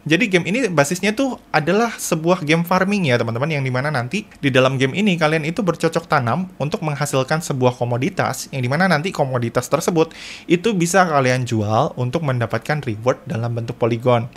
Jadi game ini basisnya tuh adalah sebuah game farming ya teman-teman, yang dimana nanti di dalam game ini kalian itu bercocok tanam untuk menghasilkan sebuah komoditas, yang dimana nanti komoditas tersebut itu bisa kalian jual untuk mendapatkan reward dalam bentuk poligon.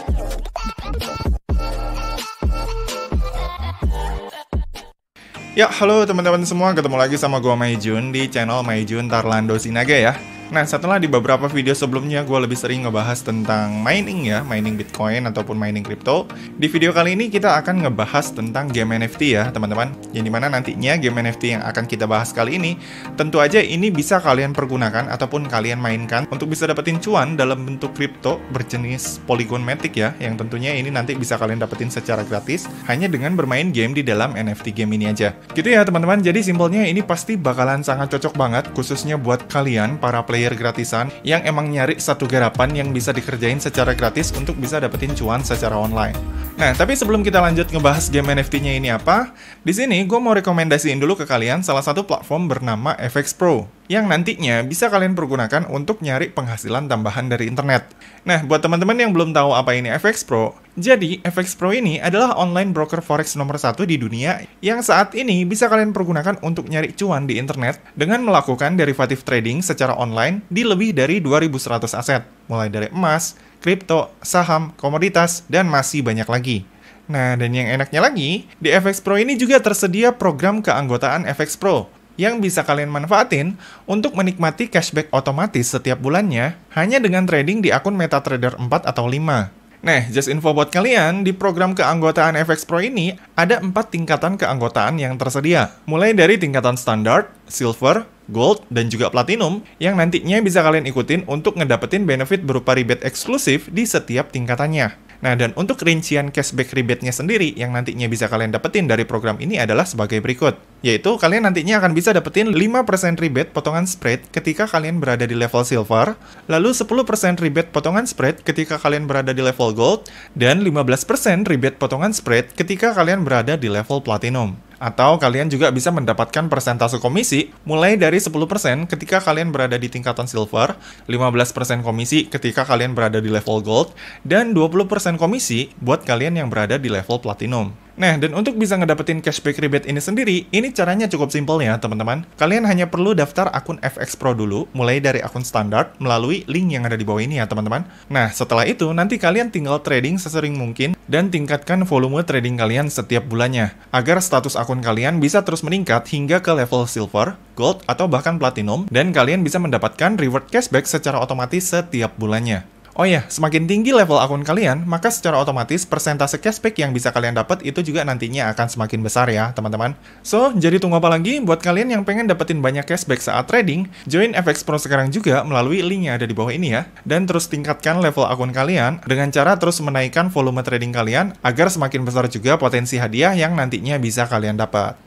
Ya, halo teman-teman semua, ketemu lagi sama gua Maijun di channel Maijun Tarlando Sinaga ya. Nah, setelah di beberapa video sebelumnya gue lebih sering ngebahas tentang mining ya, mining Bitcoin ataupun mining crypto. Di video kali ini kita akan ngebahas tentang game NFT ya teman-teman. Yang dimana nantinya game NFT yang akan kita bahas kali ini, tentu aja ini bisa kalian pergunakan ataupun kalian mainkan untuk bisa dapetin cuan dalam bentuk crypto berjenis Polygon Matic ya. Yang tentunya ini nanti bisa kalian dapetin secara gratis hanya dengan bermain game di dalam NFT game ini aja. Gitu ya teman-teman, jadi simpelnya ini pasti bakalan sangat cocok banget khususnya buat kalian para player gratisan yang emang nyari satu garapan yang bisa dikerjain secara gratis untuk bisa dapetin cuan secara online. Nah, tapi sebelum kita lanjut ngebahas game NFT-nya ini apa, di sini gue mau rekomendasiin dulu ke kalian salah satu platform bernama FX Pro yang nantinya bisa kalian pergunakan untuk nyari penghasilan tambahan dari internet. Nah, buat teman-teman yang belum tahu apa ini FX Pro, jadi FX Pro ini adalah online broker forex nomor 1 di dunia yang saat ini bisa kalian pergunakan untuk nyari cuan di internet dengan melakukan derivative trading secara online di lebih dari 2.100 aset, mulai dari emas, kripto, saham, komoditas, dan masih banyak lagi. Nah, dan yang enaknya lagi, di FX Pro ini juga tersedia program keanggotaan FX Pro yang bisa kalian manfaatin untuk menikmati cashback otomatis setiap bulannya hanya dengan trading di akun MetaTrader 4 atau 5. Nah, just info buat kalian, di program keanggotaan FX Pro ini ada 4 tingkatan keanggotaan yang tersedia. Mulai dari tingkatan standar, silver, gold, dan juga platinum yang nantinya bisa kalian ikutin untuk ngedapetin benefit berupa rebate eksklusif di setiap tingkatannya. Nah, dan untuk rincian cashback rebate-nya sendiri yang nantinya bisa kalian dapetin dari program ini adalah sebagai berikut. Yaitu, kalian nantinya akan bisa dapetin 5% rebate potongan spread ketika kalian berada di level silver, lalu 10% rebate potongan spread ketika kalian berada di level gold, dan 15% rebate potongan spread ketika kalian berada di level platinum. Atau kalian juga bisa mendapatkan persentase komisi mulai dari 10% ketika kalian berada di tingkatan silver, 15% komisi ketika kalian berada di level gold, dan 20% komisi buat kalian yang berada di level platinum. Nah, dan untuk bisa ngedapetin cashback rebate ini sendiri, ini caranya cukup simpel ya teman-teman. Kalian hanya perlu daftar akun FX Pro dulu, mulai dari akun standar, melalui link yang ada di bawah ini ya teman-teman. Nah, setelah itu nanti kalian tinggal trading sesering mungkin, dan tingkatkan volume trading kalian setiap bulannya, agar status akun kalian bisa terus meningkat hingga ke level silver, gold, atau bahkan platinum, dan kalian bisa mendapatkan reward cashback secara otomatis setiap bulannya. Oh ya, semakin tinggi level akun kalian, maka secara otomatis persentase cashback yang bisa kalian dapat itu juga nantinya akan semakin besar ya, teman-teman. So, jadi tunggu apa lagi? Buat kalian yang pengen dapetin banyak cashback saat trading, join FX Pro sekarang juga melalui link yang ada di bawah ini ya. Dan terus tingkatkan level akun kalian dengan cara terus menaikkan volume trading kalian agar semakin besar juga potensi hadiah yang nantinya bisa kalian dapat.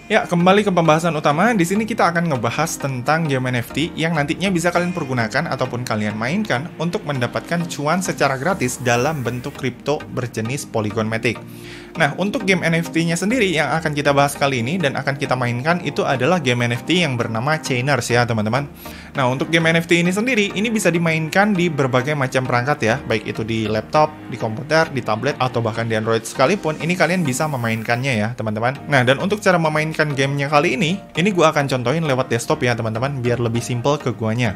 Ya, kembali ke pembahasan utama. Di sini kita akan ngebahas tentang game NFT yang nantinya bisa kalian pergunakan ataupun kalian mainkan untuk mendapatkan cuan secara gratis dalam bentuk kripto berjenis Polygon Matic. Nah, untuk game NFT-nya sendiri yang akan kita bahas kali ini dan akan kita mainkan itu adalah game NFT yang bernama Chainers ya, teman-teman. Nah, untuk game NFT ini sendiri, ini bisa dimainkan di berbagai macam perangkat ya, baik itu di laptop, di komputer, di tablet, atau bahkan di Android sekalipun, ini kalian bisa memainkannya ya, teman-teman. Nah, dan untuk cara memainkan gamenya kali ini gua akan contohin lewat desktop ya, teman-teman, biar lebih simple ke guanya.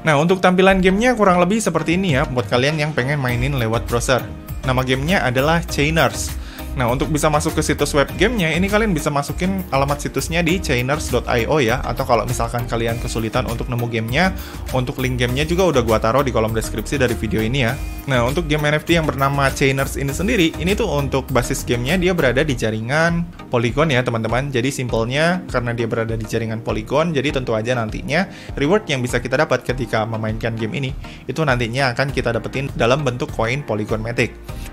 Nah, untuk tampilan gamenya kurang lebih seperti ini ya, buat kalian yang pengen mainin lewat browser. Nama gamenya adalah Chainers. Nah, untuk bisa masuk ke situs web gamenya, ini kalian bisa masukin alamat situsnya di chainers.io ya, atau kalau misalkan kalian kesulitan untuk nemu gamenya, untuk link gamenya juga udah gua taruh di kolom deskripsi dari video ini ya. Nah, untuk game NFT yang bernama Chainers ini sendiri, ini tuh untuk basis gamenya dia berada di jaringan Polygon ya teman-teman. Jadi simpelnya, karena dia berada di jaringan Polygon, jadi tentu aja nantinya reward yang bisa kita dapat ketika memainkan game ini, itu nantinya akan kita dapetin dalam bentuk koin Polygon Matic.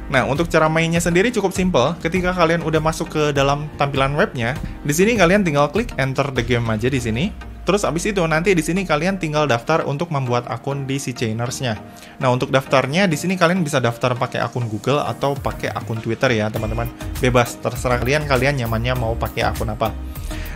Nah, untuk cara mainnya sendiri cukup simple. Ketika kalian udah masuk ke dalam tampilan webnya, di sini kalian tinggal klik enter the game aja di sini. Terus abis itu nanti di sini kalian tinggal daftar untuk membuat akun di si Chainers-nya. Nah, untuk daftarnya di sini kalian bisa daftar pakai akun Google atau pakai akun Twitter ya, teman-teman. Bebas, terserah kalian nyamannya mau pakai akun apa.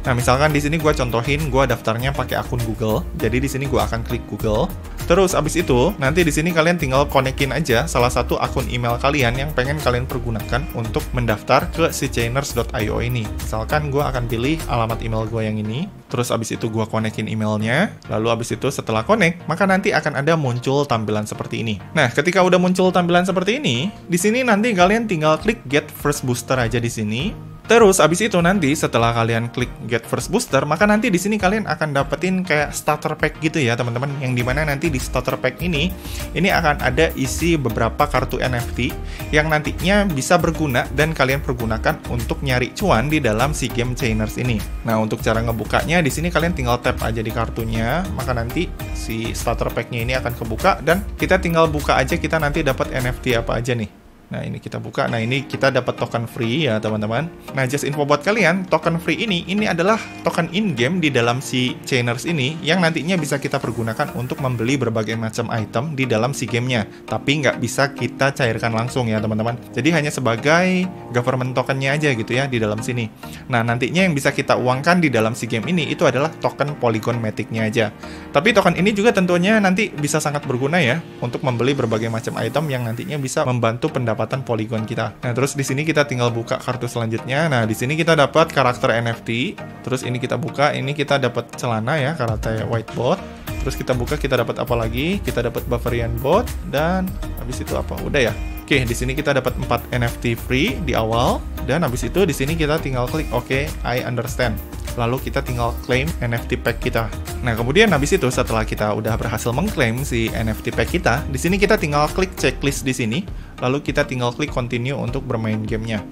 Nah, misalkan di sini gue contohin gue daftarnya pakai akun Google. Jadi di sini gue akan klik Google. Terus abis itu nanti di sini kalian tinggal konekin aja salah satu akun email kalian yang pengen kalian pergunakan untuk mendaftar ke si chainers.io ini. Misalkan gue akan pilih alamat email gue yang ini. Terus abis itu gue konekin emailnya. Lalu abis itu setelah connect, maka nanti akan ada muncul tampilan seperti ini. Nah, ketika udah muncul tampilan seperti ini, di sini nanti kalian tinggal klik Get First Booster aja di sini. Terus abis itu nanti setelah kalian klik Get First Booster, maka nanti di sini kalian akan dapetin kayak starter pack gitu ya teman-teman. Yang dimana nanti di starter pack ini akan ada isi beberapa kartu NFT yang nantinya bisa berguna dan kalian pergunakan untuk nyari cuan di dalam si game Chainers ini. Nah, untuk cara ngebukanya di sini kalian tinggal tap aja di kartunya, maka nanti si starter packnya ini akan kebuka dan kita tinggal buka aja kita nanti dapat NFT apa aja nih. Nah, ini kita buka. Nah, ini kita dapat token free ya, teman-teman. Nah, just info buat kalian, token free ini adalah token in-game di dalam si Chainers ini yang nantinya bisa kita pergunakan untuk membeli berbagai macam item di dalam si gamenya. Tapi nggak bisa kita cairkan langsung ya, teman-teman. Jadi hanya sebagai government tokennya aja gitu ya di dalam sini. Nah, nantinya yang bisa kita uangkan di dalam si game ini itu adalah token Polygon Matic-nya aja. Tapi token ini juga tentunya nanti bisa sangat berguna ya untuk membeli berbagai macam item yang nantinya bisa membantu pendapatan Polygon kita. Nah, terus di sini kita tinggal buka kartu selanjutnya. Nah, di sini kita dapat karakter NFT. Terus ini kita buka, ini kita dapat celana ya, karakter white bot. Terus kita buka, kita dapat apa lagi? Kita dapat Bavarian bot dan habis itu apa? Udah ya. Oke, di sini kita dapat 4 NFT free di awal dan habis itu di sini kita tinggal klik oke, I understand. Lalu kita tinggal claim NFT pack kita. Nah, kemudian habis itu setelah kita udah berhasil mengklaim si NFT pack kita, di sini kita tinggal klik checklist di sini, lalu kita tinggal klik continue untuk bermain gamenya.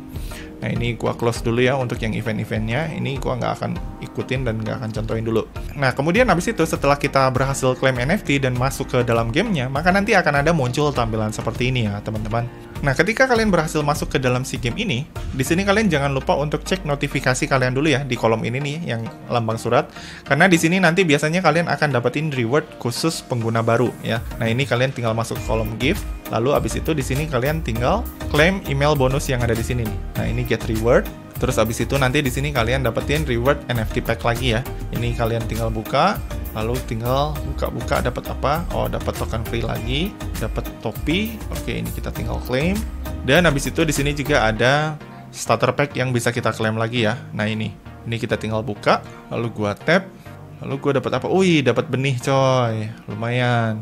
Nah, ini gua close dulu ya untuk yang event-eventnya. Ini gua nggak akan ikutin dan nggak akan contohin dulu. Nah, kemudian habis itu setelah kita berhasil claim NFT dan masuk ke dalam gamenya, maka nanti akan ada muncul tampilan seperti ini ya, teman-teman. Nah, ketika kalian berhasil masuk ke dalam si game ini, di sini kalian jangan lupa untuk cek notifikasi kalian dulu ya di kolom ini nih yang lambang surat. Karena di sini nanti biasanya kalian akan dapetin reward khusus pengguna baru ya. Nah, ini kalian tinggal masuk ke kolom gift, lalu abis itu di sini kalian tinggal claim email bonus yang ada di sini nih. Nah, ini get reward. Terus abis itu nanti di sini kalian dapetin reward NFT pack lagi ya. Ini kalian tinggal buka, lalu tinggal buka-buka dapat apa? Oh, dapat token free lagi, dapat topi. Oke, ini kita tinggal claim. Dan habis itu di sini juga ada starter pack yang bisa kita claim lagi ya. Nah, ini kita tinggal buka, lalu gua tap, lalu gua dapat apa? Wih, dapat benih coy. Lumayan.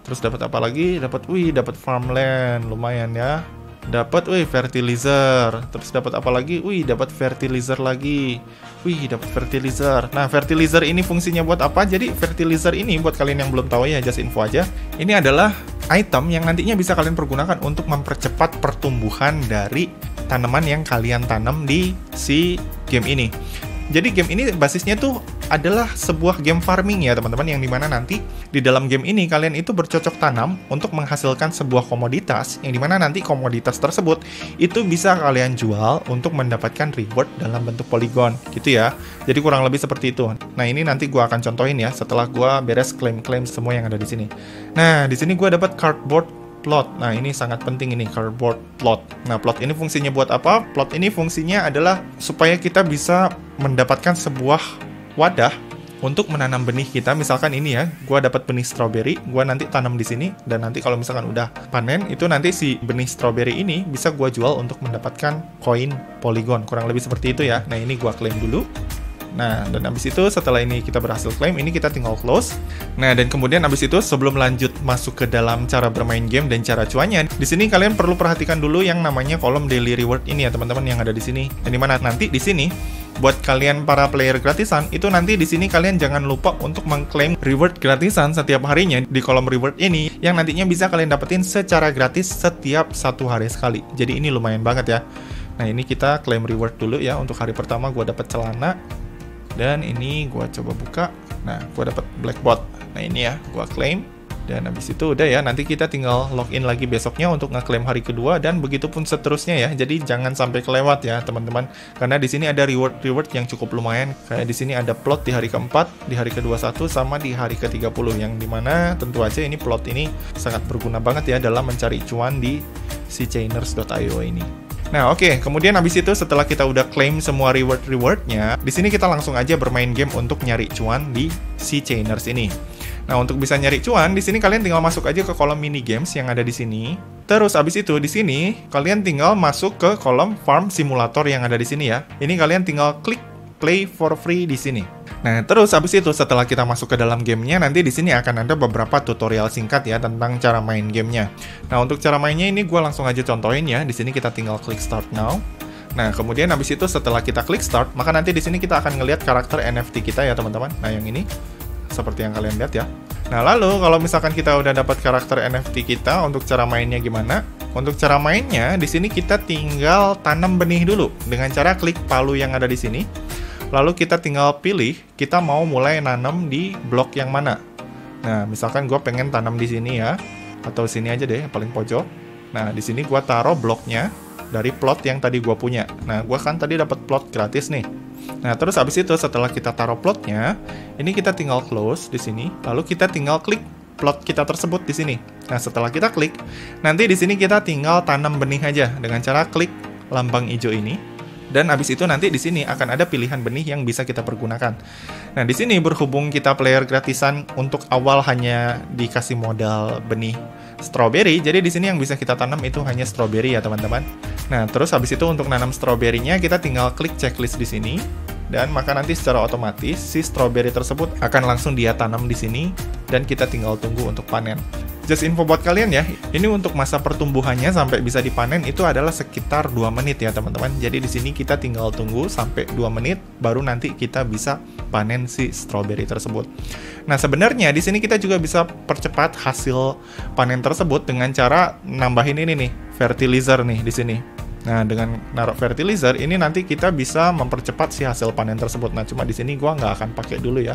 Terus dapat apa lagi? Dapat farmland, lumayan ya. Dapat fertilizer. Terus dapat apa lagi? Dapat fertilizer lagi. Dapat fertilizer. Nah, fertilizer ini fungsinya buat apa? Jadi fertilizer ini buat kalian yang belum tahu ya, just info aja. Ini adalah item yang nantinya bisa kalian pergunakan untuk mempercepat pertumbuhan dari tanaman yang kalian tanam di si game ini. Jadi game ini basisnya tuh adalah sebuah game farming ya teman-teman, yang dimana nanti di dalam game ini kalian itu bercocok tanam untuk menghasilkan sebuah komoditas, yang dimana nanti komoditas tersebut itu bisa kalian jual untuk mendapatkan reward dalam bentuk polygon gitu ya. Jadi kurang lebih seperti itu. Nah, ini nanti gua akan contohin ya setelah gua beres klaim-klaim semua yang ada di sini. Nah, di sini gua dapat cardboard plot. Nah, ini sangat penting ini, cardboard plot. Nah, plot ini fungsinya buat apa? Plot ini fungsinya adalah supaya kita bisa mendapatkan sebuah wadah untuk menanam benih kita. Misalkan ini ya, gua dapat benih strawberry, gua nanti tanam di sini, dan nanti kalau misalkan udah panen, itu nanti si benih strawberry ini bisa gua jual untuk mendapatkan koin polygon. Kurang lebih seperti itu ya. Nah, ini gua klaim dulu. Nah, dan habis itu setelah ini kita berhasil klaim, ini kita tinggal close. Nah, dan kemudian habis itu sebelum lanjut masuk ke dalam cara bermain game dan cara cuannya, di sini kalian perlu perhatikan dulu yang namanya kolom daily reward ini ya teman-teman, yang ada di sini. Yang dimana nanti di sini buat kalian para player gratisan, itu nanti di sini kalian jangan lupa untuk mengklaim reward gratisan setiap harinya di kolom reward ini, yang nantinya bisa kalian dapetin secara gratis setiap 1 hari sekali. Jadi ini lumayan banget ya. Nah, ini kita klaim reward dulu ya. Untuk hari pertama gua dapat celana. Dan ini gua coba buka. Nah, gua dapat black bot. Nah, ini ya, gua claim. Dan habis itu udah ya, nanti kita tinggal login lagi besoknya untuk ngeklaim hari kedua, dan begitu pun seterusnya ya. Jadi jangan sampai kelewat ya, teman-teman. Karena di sini ada reward yang cukup lumayan. Kayak di sini ada plot di hari keempat, di hari ke-21 sama di hari ke-30, yang dimana tentu aja ini plot ini sangat berguna banget ya dalam mencari cuan di si chainers.io ini. Nah, oke. Kemudian habis itu setelah kita udah claim semua reward-rewardnya, di sini kita langsung aja bermain game untuk nyari cuan di si Chainers ini. Nah, untuk bisa nyari cuan, di sini kalian tinggal masuk aja ke kolom mini games yang ada di sini. Terus habis itu di sini kalian tinggal masuk ke kolom farm simulator yang ada di sini ya. Ini kalian tinggal klik play for free di sini. Nah, terus habis itu setelah kita masuk ke dalam gamenya, nanti di sini akan ada beberapa tutorial singkat ya tentang cara main gamenya. Nah, untuk cara mainnya ini gue langsung aja contohin ya. Di sini kita tinggal klik start now. Nah, kemudian habis itu setelah kita klik start, maka nanti di sini kita akan ngelihat karakter NFT kita ya teman-teman. Nah, yang ini seperti yang kalian lihat ya. Nah, lalu kalau misalkan kita udah dapat karakter NFT kita, untuk cara mainnya gimana? Untuk cara mainnya, di sini kita tinggal tanam benih dulu dengan cara klik palu yang ada di sini. Lalu kita tinggal pilih kita mau mulai nanam di blok yang mana. Nah, misalkan gue pengen tanam di sini ya, atau sini aja deh, yang paling pojok. Nah, di sini gue taruh bloknya dari plot yang tadi gue punya. Nah, gue kan tadi dapat plot gratis nih. Nah, terus habis itu setelah kita taruh plotnya, ini kita tinggal close di sini. Lalu kita tinggal klik plot kita tersebut di sini. Nah, setelah kita klik, nanti di sini kita tinggal tanam benih aja dengan cara klik lambang hijau ini. Dan habis itu nanti di sini akan ada pilihan benih yang bisa kita pergunakan. Nah, di sini berhubung kita player gratisan untuk awal hanya dikasih modal benih strawberry, jadi di sini yang bisa kita tanam itu hanya strawberry ya, teman-teman. Nah, terus habis itu untuk nanam strawberry-nya kita tinggal klik checklist di sini. Dan maka nanti secara otomatis si strawberry tersebut akan langsung dia tanam di sini dan kita tinggal tunggu untuk panen. Just info buat kalian ya, ini untuk masa pertumbuhannya sampai bisa dipanen itu adalah sekitar 2 menit ya teman-teman. Jadi di sini kita tinggal tunggu sampai 2 menit baru nanti kita bisa panen si strawberry tersebut. Nah, sebenarnya di sini kita juga bisa percepat hasil panen tersebut dengan cara nambahin ini nih, fertilizer nih di sini. Nah, dengan naruh fertilizer ini nanti kita bisa mempercepat si hasil panen tersebut. Nah, cuma di sini gua nggak akan pakai dulu ya.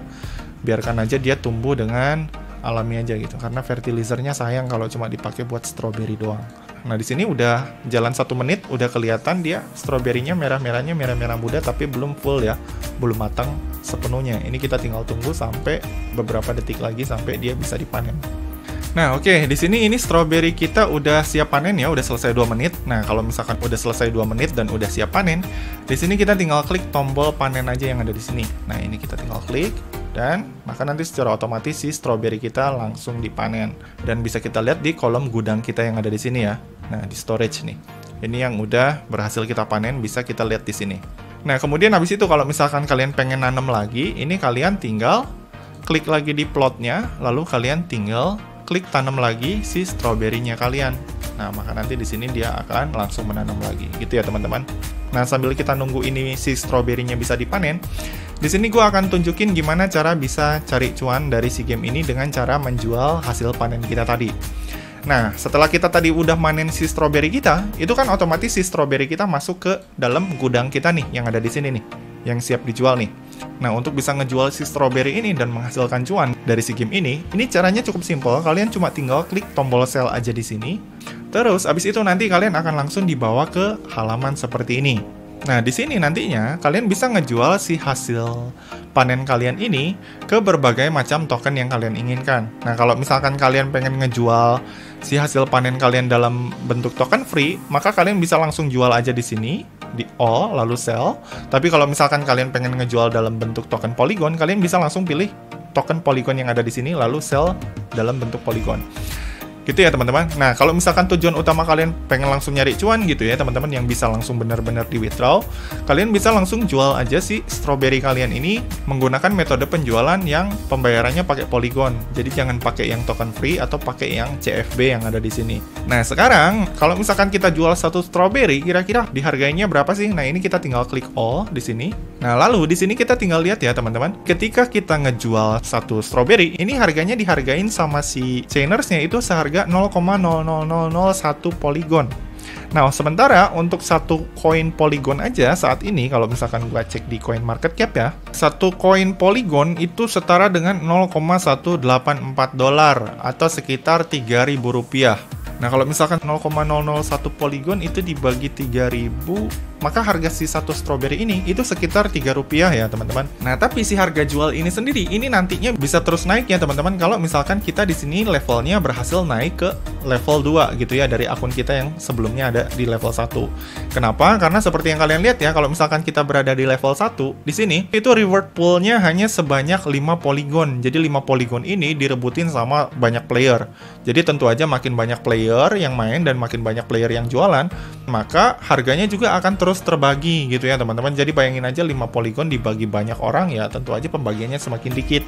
Biarkan aja dia tumbuh dengan alami aja gitu. Karena fertilizernya sayang kalau cuma dipakai buat strawberry doang. Nah, di sini udah jalan 1 menit, udah kelihatan dia strawberry-nya merah-merahnya merah-merah muda tapi belum full ya. Belum matang sepenuhnya. Ini kita tinggal tunggu sampai beberapa detik lagi sampai dia bisa dipanen. Nah, oke, di sini ini strawberry kita udah siap panen ya, udah selesai 2 menit. Nah, kalau misalkan udah selesai 2 menit dan udah siap panen, di sini kita tinggal klik tombol panen aja yang ada di sini. Nah, ini kita tinggal klik dan maka nanti secara otomatis si strawberry kita langsung dipanen dan bisa kita lihat di kolom gudang kita yang ada di sini ya. Nah, di storage nih. Ini yang udah berhasil kita panen bisa kita lihat di sini. Nah, kemudian habis itu kalau misalkan kalian pengen nanam lagi, ini kalian tinggal klik lagi di plotnya, lalu kalian tinggal klik tanam lagi si strawberry-nya kalian. Nah, maka nanti di sini dia akan langsung menanam lagi. Gitu ya, teman-teman. Nah, sambil kita nunggu ini si strawberry-nya bisa dipanen, di sini gue akan tunjukin gimana cara bisa cari cuan dari si game ini dengan cara menjual hasil panen kita tadi. Nah, setelah kita tadi udah manen si strawberry kita, itu kan otomatis si strawberry kita masuk ke dalam gudang kita nih, yang ada di sini nih, yang siap dijual nih. Nah, untuk bisa ngejual si strawberry ini dan menghasilkan cuan dari si game ini caranya cukup simpel. Kalian cuma tinggal klik tombol sell aja di sini. Terus, abis itu nanti kalian akan langsung dibawa ke halaman seperti ini. Nah, di sini nantinya kalian bisa ngejual si hasil panen kalian ini ke berbagai macam token yang kalian inginkan. Nah, kalau misalkan kalian pengen ngejual si hasil panen kalian dalam bentuk token free, maka kalian bisa langsung jual aja di sini, di all, lalu sell. Tapi kalau misalkan kalian pengen ngejual dalam bentuk token polygon, kalian bisa langsung pilih token polygon yang ada di sini, lalu sell dalam bentuk polygon. Gitu ya teman-teman. Nah, kalau misalkan tujuan utama kalian pengen langsung nyari cuan gitu ya teman-teman, yang bisa langsung benar-benar di withdraw, kalian bisa langsung jual aja si strawberry kalian ini menggunakan metode penjualan yang pembayarannya pakai polygon. Jadi jangan pakai yang token free atau pakai yang CFB yang ada di sini. Nah, sekarang kalau misalkan kita jual satu strawberry, kira-kira dihargainya berapa sih? Nah, ini kita tinggal klik all di sini. Nah, lalu di sini kita tinggal lihat ya teman-teman, ketika kita ngejual satu strawberry, ini harganya dihargain sama si chainersnya itu seharga 0,00001 polygon. Nah, sementara untuk satu koin polygon aja saat ini, kalau misalkan gua cek di coin market cap ya, satu koin polygon itu setara dengan 0,184 dolar atau sekitar 3.000 rupiah. Nah, kalau misalkan 0,001 polygon itu dibagi 3.000 maka harga si satu strawberry ini itu sekitar Rp3 ya teman-teman. Nah, tapi si harga jual ini sendiri ini nantinya bisa terus naik ya teman-teman kalau misalkan kita di sini levelnya berhasil naik ke level 2 gitu ya dari akun kita yang sebelumnya ada di level 1. Kenapa? Karena seperti yang kalian lihat ya, kalau misalkan kita berada di level 1 di sini itu reward poolnya hanya sebanyak 5 poligon. Jadi 5 poligon ini direbutin sama banyak player. Jadi tentu aja makin banyak player yang main dan makin banyak player yang jualan, maka harganya juga akan terus terbagi gitu ya teman-teman. Jadi bayangin aja 5 poligon dibagi banyak orang ya, tentu aja pembagiannya semakin dikit.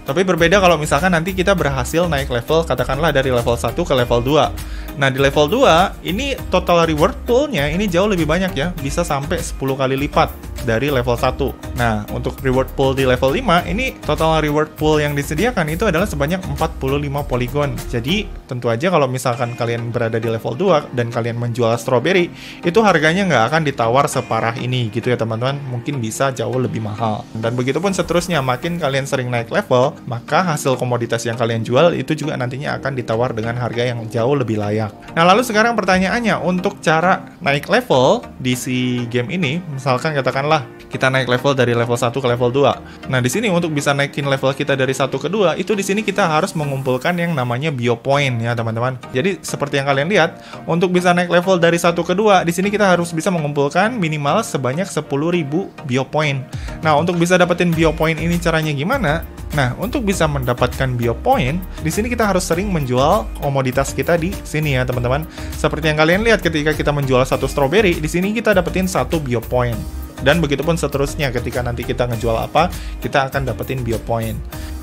Tapi berbeda kalau misalkan nanti kita berhasil naik level, katakanlah dari level 1 ke level 2. Nah, di level 2 ini total reward poolnya ini jauh lebih banyak ya, bisa sampai 10 kali lipat dari level 1. Nah, untuk reward pool di level 5 ini total reward pool yang disediakan itu adalah sebanyak 45 poligon. Jadi tentu aja kalau misalkan kalian berada di level 2 dan kalian menjual strawberry, itu harganya nggak akan ditawar separah ini gitu ya teman-teman, mungkin bisa jauh lebih mahal. Dan begitupun seterusnya, makin kalian sering naik level, maka hasil komoditas yang kalian jual itu juga nantinya akan ditawar dengan harga yang jauh lebih layak. Nah, lalu sekarang pertanyaannya, untuk cara naik level di si game ini, misalkan katakanlah kita naik level dari level 1 ke level 2. Nah, di sini untuk bisa naikin level kita dari 1 ke 2, itu di sini kita harus mengumpulkan yang namanya biopoint ya, teman-teman. Jadi, seperti yang kalian lihat, untuk bisa naik level dari 1 ke 2, di sini kita harus bisa mengumpulkan minimal sebanyak 10.000 biopoint. Nah, untuk bisa dapetin biopoint ini caranya gimana? Nah, untuk bisa mendapatkan biopoint, di sini kita harus sering menjual komoditas kita di sini ya, teman-teman. Seperti yang kalian lihat ketika kita menjual satu strawberry, di sini kita dapetin 1 biopoint. Dan begitupun seterusnya, ketika nanti kita ngejual apa, kita akan dapetin biopoint.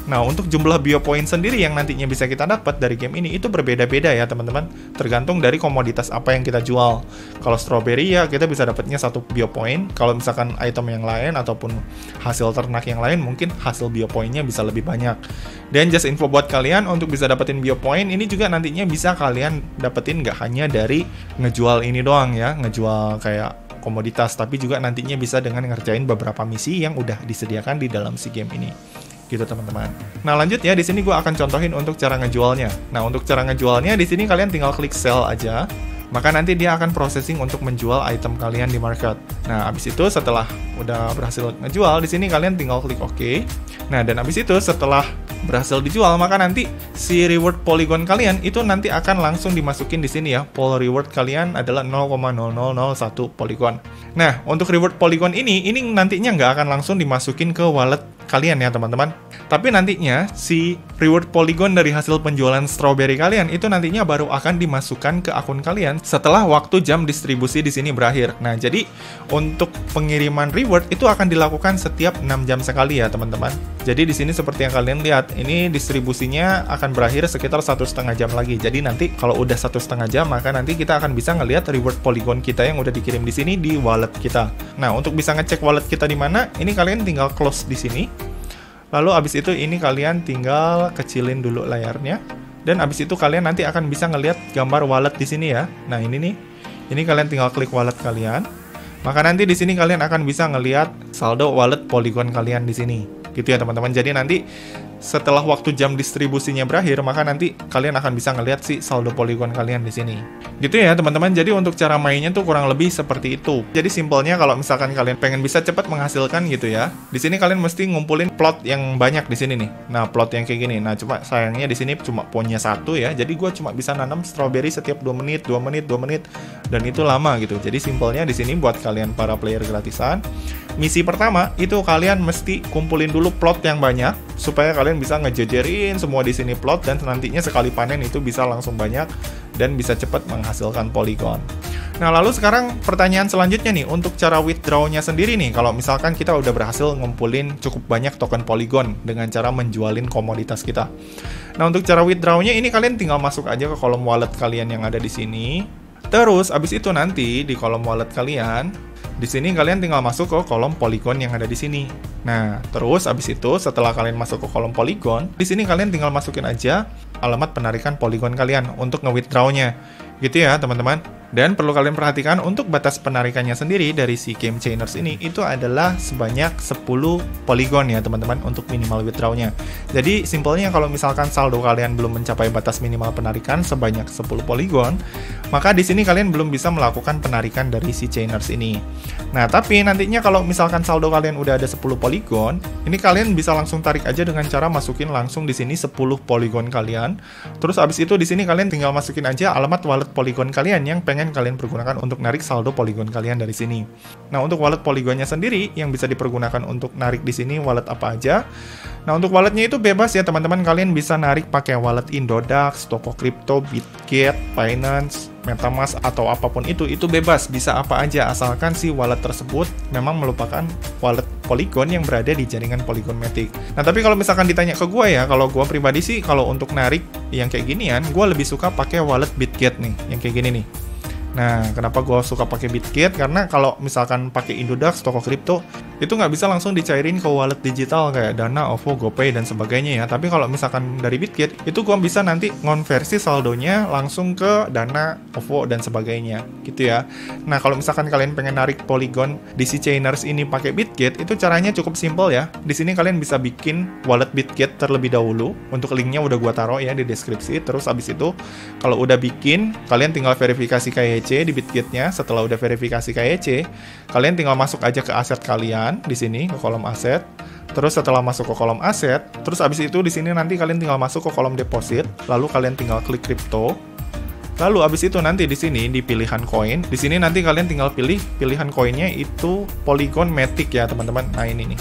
Nah, untuk jumlah biopoint sendiri yang nantinya bisa kita dapat dari game ini itu berbeda-beda ya teman-teman, tergantung dari komoditas apa yang kita jual. Kalau strawberry ya kita bisa dapatnya 1 biopoint, kalau misalkan item yang lain ataupun hasil ternak yang lain mungkin hasil biopointnya bisa lebih banyak. Dan just info buat kalian, untuk bisa dapetin biopoint ini juga nantinya bisa kalian dapetin nggak hanya dari ngejual ini doang ya, ngejual kayak komoditas, tapi juga nantinya bisa dengan ngerjain beberapa misi yang udah disediakan di dalam si game ini. Gitu teman-teman. Nah, lanjut ya, di sini gue akan contohin untuk cara ngejualnya. Nah, untuk cara ngejualnya di sini kalian tinggal klik sell aja. Maka nanti dia akan processing untuk menjual item kalian di market. Nah, abis itu setelah udah berhasil ngejual, di sini kalian tinggal klik OK. Nah, dan abis itu setelah berhasil dijual, maka nanti si reward polygon kalian itu nanti akan langsung dimasukin di sini ya. Pool reward kalian adalah 0,0001 polygon. Nah, untuk reward polygon ini nantinya nggak akan langsung dimasukin ke wallet kalian ya teman-teman. Tapi nantinya si reward polygon dari hasil penjualan strawberry kalian itu nantinya baru akan dimasukkan ke akun kalian setelah waktu jam distribusi di sini berakhir. Nah, jadi untuk pengiriman reward itu akan dilakukan setiap 6 jam sekali ya teman-teman. Jadi di sini seperti yang kalian lihat, ini distribusinya akan berakhir sekitar 1,5 jam lagi. Jadi nanti kalau udah 1,5 jam, maka nanti kita akan bisa ngelihat reward polygon kita yang udah dikirim di sini di wallet kita. Nah, untuk bisa ngecek wallet kita di mana, ini kalian tinggal close di sini. Lalu abis itu ini kalian tinggal kecilin dulu layarnya, dan abis itu kalian nanti akan bisa ngelihat gambar wallet di sini ya. Nah, ini nih. Ini kalian tinggal klik wallet kalian. Maka nanti di sini kalian akan bisa ngelihat saldo wallet polygon kalian di sini. Gitu ya teman-teman. Jadi nanti setelah waktu jam distribusinya berakhir, maka nanti kalian akan bisa ngelihat si saldo polygon kalian di sini. Gitu ya teman-teman. Jadi untuk cara mainnya tuh kurang lebih seperti itu. Jadi simpelnya kalau misalkan kalian pengen bisa cepat menghasilkan gitu ya, di sini kalian mesti ngumpulin plot yang banyak di sini nih. Nah, plot yang kayak gini. Nah, cuma sayangnya di sini cuma punya 1 ya. Jadi gue cuma bisa nanam strawberry setiap 2 menit, 2 menit, 2 menit, dan itu lama gitu. Jadi simpelnya di sini buat kalian para player gratisan, misi pertama itu kalian mesti kumpulin dulu plot yang banyak supaya kalian bisa ngejejerin semua di sini plot, dan nantinya sekali panen itu bisa langsung banyak dan bisa cepat menghasilkan polygon. Nah, lalu sekarang pertanyaan selanjutnya nih, untuk cara withdraw-nya sendiri nih, kalau misalkan kita udah berhasil ngumpulin cukup banyak token polygon dengan cara menjualin komoditas kita. Nah, untuk cara withdraw-nya ini kalian tinggal masuk aja ke kolom wallet kalian yang ada di sini. Terus abis itu nanti di kolom wallet kalian, di sini kalian tinggal masuk ke kolom polygon yang ada di sini. Nah, terus abis itu setelah kalian masuk ke kolom polygon, di sini kalian tinggal masukin aja alamat penarikan polygon kalian untuk nge-withdraw-nya. Gitu ya, teman-teman. Dan perlu kalian perhatikan untuk batas penarikannya sendiri dari si Game Chainers ini itu adalah sebanyak 10 polygon ya teman-teman untuk minimal withdrawnya. Jadi simpelnya kalau misalkan saldo kalian belum mencapai batas minimal penarikan sebanyak 10 polygon, maka di sini kalian belum bisa melakukan penarikan dari si Chainers ini. Nah, tapi nantinya kalau misalkan saldo kalian udah ada 10 polygon, ini kalian bisa langsung tarik aja dengan cara masukin langsung di sini 10 polygon kalian. Terus abis itu di sini kalian tinggal masukin aja alamat wallet polygon kalian yang pengen kalian pergunakan untuk narik saldo polygon kalian dari sini. Nah, untuk wallet polygonnya sendiri yang bisa dipergunakan untuk narik di sini wallet apa aja. Nah, untuk walletnya itu bebas ya teman-teman, kalian bisa narik pakai wallet Indodax, Toko Crypto, Bitget, Binance, MetaMask atau apapun itu bebas, bisa apa aja asalkan si wallet tersebut memang merupakan wallet Polygon yang berada di jaringan Polygon Matic. Nah, tapi kalau misalkan ditanya ke gue ya, kalau gue pribadi sih kalau untuk narik yang kayak ginian, gue lebih suka pakai wallet Bitget nih, yang kayak gini nih. Nah, kenapa gue suka pakai Bitget? Karena kalau misalkan pakai Indodax, Toko Crypto, itu nggak bisa langsung dicairin ke wallet digital kayak Dana, OVO, GoPay, dan sebagainya ya. Tapi kalau misalkan dari Bitget, itu gue bisa nanti ngonversi saldonya langsung ke Dana, OVO, dan sebagainya. Gitu ya. Nah, kalau misalkan kalian pengen narik Polygon DC Chainers ini pakai Bitget, itu caranya cukup simple ya. Di sini kalian bisa bikin wallet Bitget terlebih dahulu. Untuk linknya udah gue taruh ya di deskripsi. Terus abis itu, kalau udah bikin, kalian tinggal verifikasi KYC di Bitgetnya. Setelah udah verifikasi KYC, kalian tinggal masuk aja ke aset kalian di sini ke kolom aset. Terus setelah masuk ke kolom aset, terus abis itu di sini nanti kalian tinggal masuk ke kolom deposit, lalu kalian tinggal klik crypto. Lalu abis itu nanti di sini di pilihan koin, di sini nanti kalian tinggal pilih pilihan koinnya itu Polygon Matic ya teman-teman. Nah ini nih.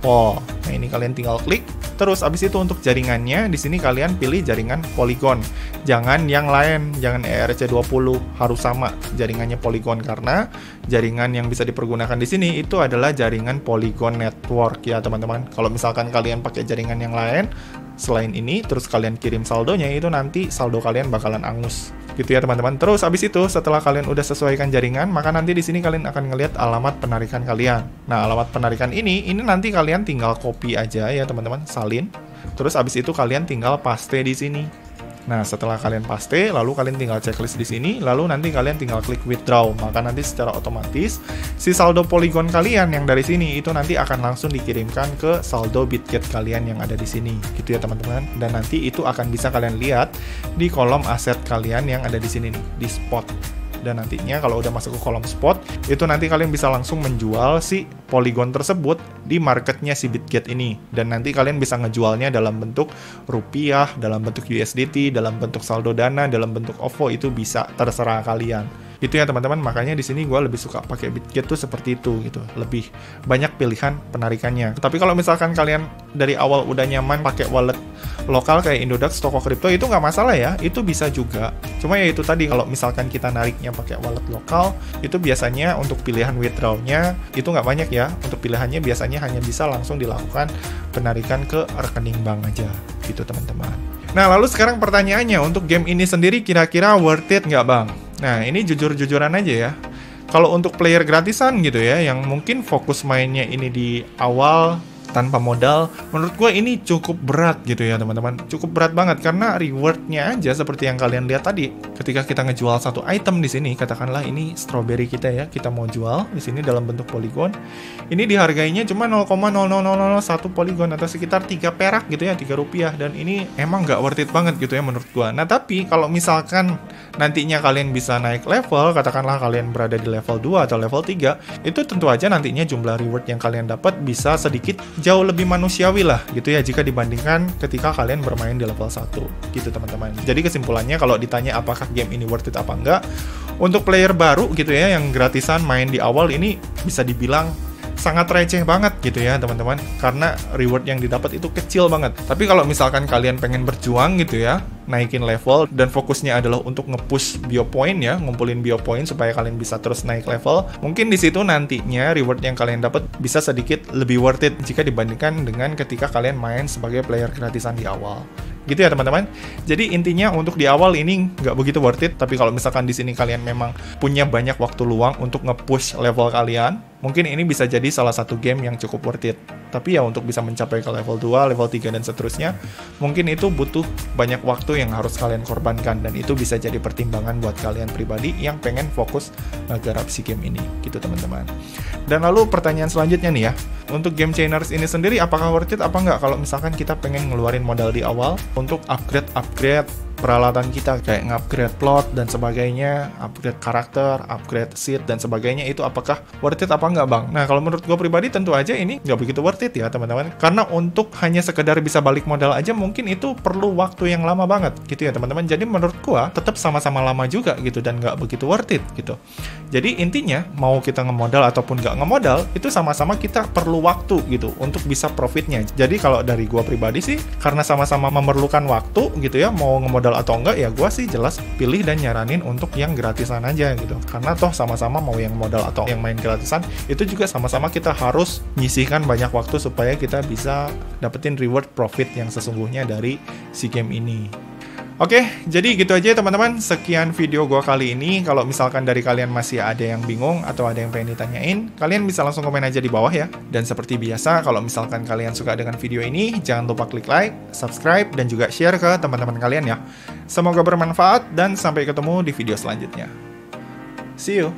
Oh, nah ini kalian tinggal klik. Terus abis itu untuk jaringannya, di sini kalian pilih jaringan Polygon. Jangan yang lain, jangan ERC20, harus sama jaringannya Polygon karena jaringan yang bisa dipergunakan di sini itu adalah jaringan Polygon Network ya teman-teman. Kalau misalkan kalian pakai jaringan yang lain selain ini, terus kalian kirim saldonya, itu nanti saldo kalian bakalan angus. Gitu ya teman-teman. Terus abis itu setelah kalian udah sesuaikan jaringan, maka nanti di sini kalian akan ngelihat alamat penarikan kalian. Nah, alamat penarikan ini nanti kalian tinggal copy aja ya teman-teman, salin. Terus abis itu kalian tinggal paste di sini. Nah, setelah kalian paste, lalu kalian tinggal checklist di sini, lalu nanti kalian tinggal klik withdraw. Maka nanti secara otomatis si saldo Polygon kalian yang dari sini itu nanti akan langsung dikirimkan ke saldo Bitget kalian yang ada di sini. Gitu ya teman-teman. Dan nanti itu akan bisa kalian lihat di kolom aset kalian yang ada di sini nih, di spot. Dan nantinya kalau udah masuk ke kolom spot, itu nanti kalian bisa langsung menjual si Polygon tersebut di marketnya si Bitget ini. Dan nanti kalian bisa ngejualnya dalam bentuk rupiah, dalam bentuk USDT, dalam bentuk saldo Dana, dalam bentuk OVO, itu bisa terserah kalian. Itu ya teman-teman, makanya di sini gue lebih suka pakai Bitget tuh seperti itu gitu, lebih banyak pilihan penarikannya. Tapi kalau misalkan kalian dari awal udah nyaman pakai wallet lokal kayak Indodax, Toko Crypto, itu nggak masalah ya, itu bisa juga. Cuma ya itu tadi, kalau misalkan kita nariknya pakai wallet lokal, itu biasanya untuk pilihan withdrawnya itu nggak banyak ya. Untuk pilihannya biasanya hanya bisa langsung dilakukan penarikan ke rekening bank aja gitu teman-teman. Nah, lalu sekarang pertanyaannya, untuk game ini sendiri kira-kira worth it nggak bang? Nah, ini jujur-jujuran aja ya. Kalau untuk player gratisan gitu ya, yang mungkin fokus mainnya ini di awal tanpa modal, menurut gue ini cukup berat gitu ya teman-teman. Cukup berat banget karena rewardnya aja seperti yang kalian lihat tadi. Ketika kita ngejual satu item di sini, katakanlah ini strawberry kita ya, kita mau jual di sini dalam bentuk polygon. Ini dihargainya cuma 0,00001 polygon atau sekitar 3 perak gitu ya, 3 rupiah. Dan ini emang nggak worth it banget gitu ya menurut gue. Nah, tapi kalau misalkan nantinya kalian bisa naik level, katakanlah kalian berada di level 2 atau level 3, itu tentu aja nantinya jumlah reward yang kalian dapat bisa sedikit jauh lebih manusiawi lah gitu ya jika dibandingkan ketika kalian bermain di level 1 gitu teman-teman. Jadi kesimpulannya kalau ditanya apakah game ini worth it apa enggak, untuk player baru gitu ya yang gratisan main di awal ini bisa dibilang sangat receh banget gitu ya teman-teman, karena reward yang didapat itu kecil banget. Tapi kalau misalkan kalian pengen berjuang gitu ya, naikin level dan fokusnya adalah untuk nge-push biopoint ya, ngumpulin biopoint supaya kalian bisa terus naik level, mungkin di situ nantinya reward yang kalian dapat bisa sedikit lebih worth it jika dibandingkan dengan ketika kalian main sebagai player gratisan di awal. Gitu ya teman-teman. Jadi intinya untuk di awal ini nggak begitu worth it, tapi kalau misalkan di sini kalian memang punya banyak waktu luang untuk nge-push level kalian, mungkin ini bisa jadi salah satu game yang cukup worth it. Tapi ya untuk bisa mencapai ke level 2, level 3 dan seterusnya, mungkin itu butuh banyak waktu yang harus kalian korbankan, dan itu bisa jadi pertimbangan buat kalian pribadi yang pengen fokus ngegarap si game ini gitu teman-teman. Dan lalu pertanyaan selanjutnya nih ya, untuk Game Chainers ini sendiri apakah worth it apa nggak kalau misalkan kita pengen ngeluarin modal di awal untuk upgrade peralatan kita, kayak nge-upgrade plot dan sebagainya, upgrade karakter, upgrade seed dan sebagainya, itu apakah worth it apa nggak bang? Nah kalau menurut gue pribadi tentu aja ini nggak begitu worth it ya teman-teman, karena untuk hanya sekedar bisa balik modal aja mungkin itu perlu waktu yang lama banget gitu ya teman-teman. Jadi menurut gue tetap sama-sama lama juga gitu dan nggak begitu worth it gitu. Jadi intinya mau kita ngemodal ataupun nggak ngemodal itu sama-sama kita perlu waktu gitu untuk bisa profitnya. Jadi kalau dari gue pribadi sih, karena sama-sama memerlukan waktu gitu ya, mau ngemodal atau enggak ya gue sih jelas pilih dan nyaranin untuk yang gratisan aja gitu, karena toh sama-sama mau yang modal atau yang main gratisan itu juga sama-sama kita harus nyisihkan banyak waktu supaya kita bisa dapetin reward profit yang sesungguhnya dari si game ini. Oke, jadi gitu aja teman-teman, sekian video gua kali ini. Kalau misalkan dari kalian masih ada yang bingung atau ada yang pengen ditanyain, kalian bisa langsung komen aja di bawah ya. Dan seperti biasa, kalau misalkan kalian suka dengan video ini, jangan lupa klik like, subscribe, dan juga share ke teman-teman kalian ya. Semoga bermanfaat dan sampai ketemu di video selanjutnya. See you!